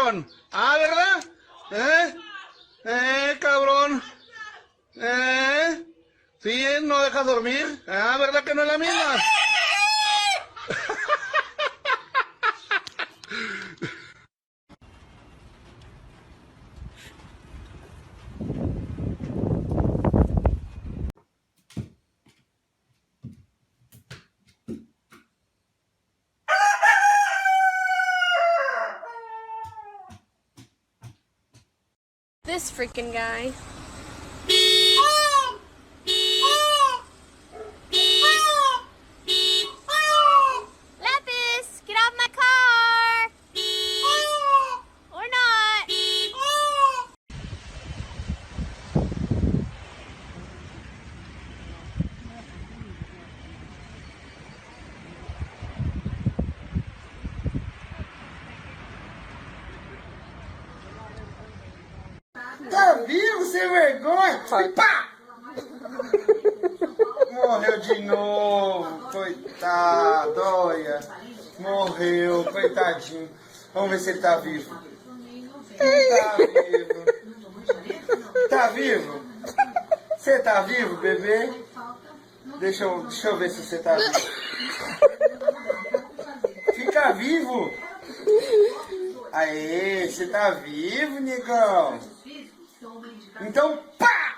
cabrón. Ah, ¿verdad? Cabrón. Sí, no dejas dormir. Ah, ¿verdad que no es la misma? This freaking guy. Lapis, get off my car! Or not. Tá vivo, sem vergonha? Pá! Morreu de novo, coitado, olha. Morreu, coitadinho. Vamos ver se ele tá vivo. Tá vivo. Tá vivo? Você tá vivo, bebê? Deixa eu ver se você tá vivo. Fica vivo. Aê, você tá vivo, negão? Então, pá!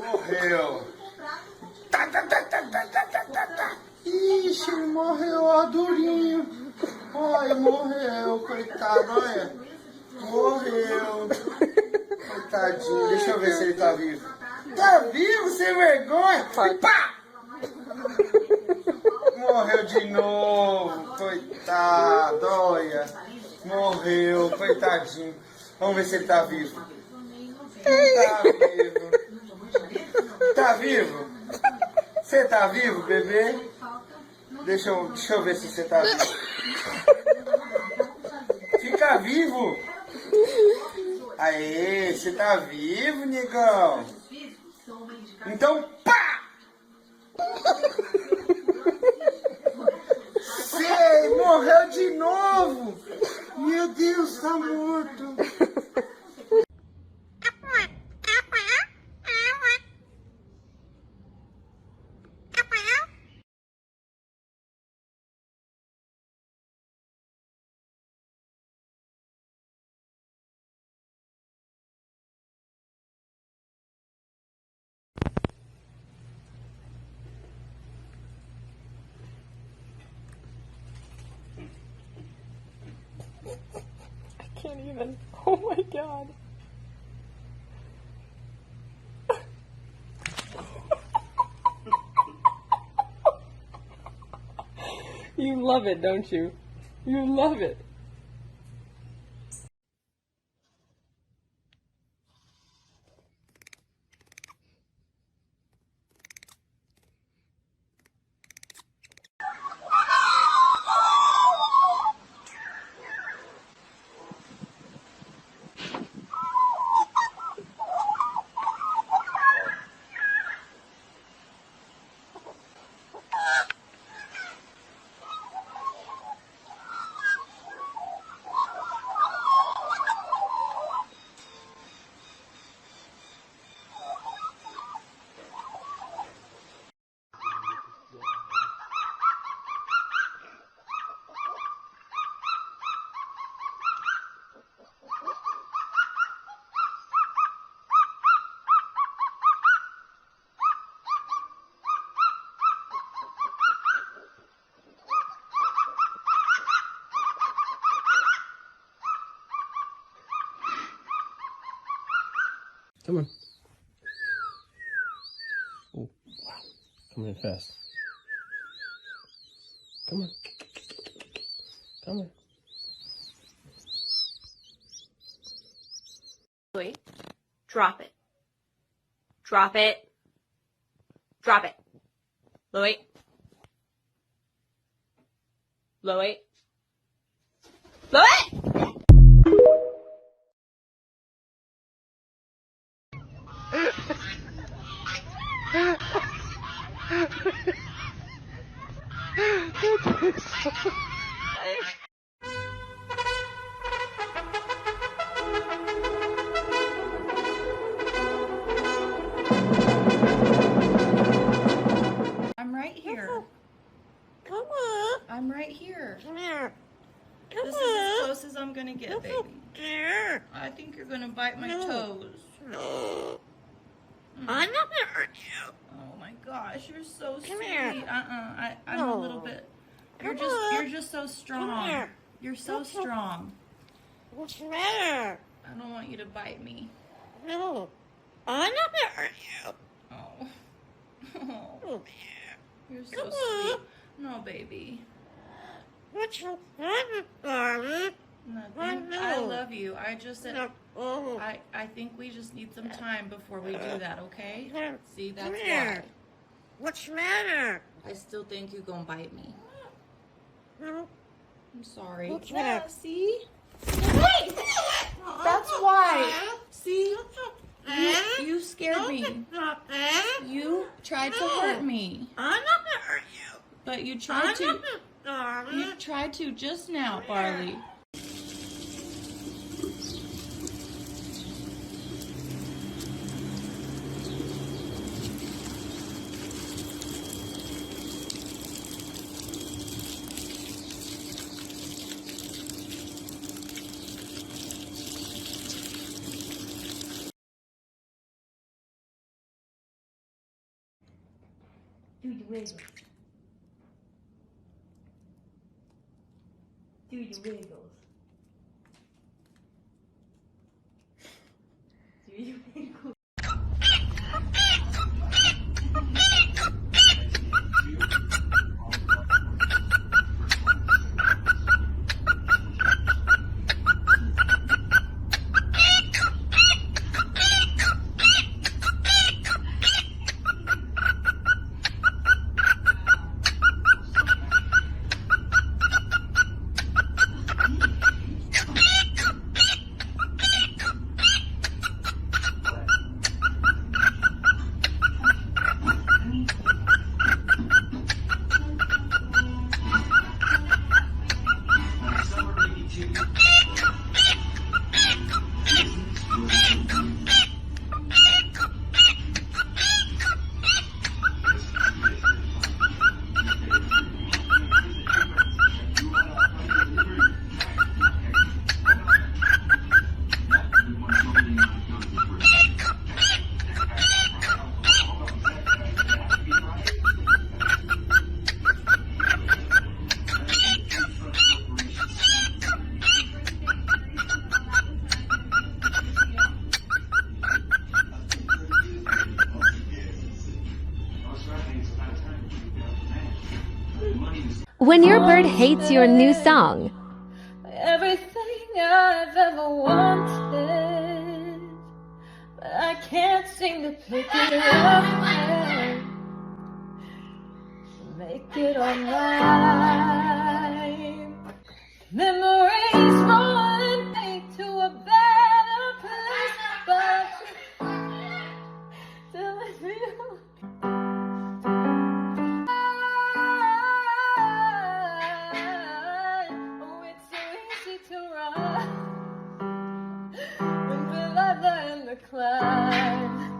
Morreu. Ixi, morreu, ó, durinho. Olha, morreu, coitado, olha. Morreu. Coitadinho, deixa eu ver se ele tá vivo. Tá vivo, sem vergonha? Pá! Morreu de novo, coitado, olha. Morreu, coitadinho. Vamos ver se ele tá vivo. Tá vivo. Tá vivo? Você tá vivo, bebê? Deixa eu ver se você tá vivo. Fica vivo. Aê, você tá vivo, negão? Então, pá! Sei, morreu de novo. Meu Deus, tá morto. Can't even. Oh my god. You love it, don't you? You love it. Come on. Oh, wow. Coming in fast. Come on. Come on. Wait. Drop it. Drop it. Drop it. Louie. Louie. Louie! I'm gonna get, baby. I think you're gonna bite my toes. I'm not gonna hurt you. Oh my gosh, you're so sweet. I'm a little bit. You're just so strong. You're so strong. What's the matter? I don't want you to bite me. No, I'm not gonna hurt you. Oh. Oh. You're so sweet. No, baby. What's the matter, darling? Nothing. I love you. I just said. I think we just need some time before we do that, okay? See, that's why. What's the matter? I still think you're gonna bite me. No. I'm sorry. What's Yeah, that? see? Hey! That's why. See? You scared me. You tried to hurt me. I'm not gonna hurt you. But you tried to. You tried to just now, Barley. Do the wiggles. Do the wiggles. Do the wiggles. When your bird hates your new song. Everything I've ever wanted, but I can't seem to pick it up and make it all mine. Memories rolling me to a better place, but still I feel. Oh, it's so easy to run when we're in the climb.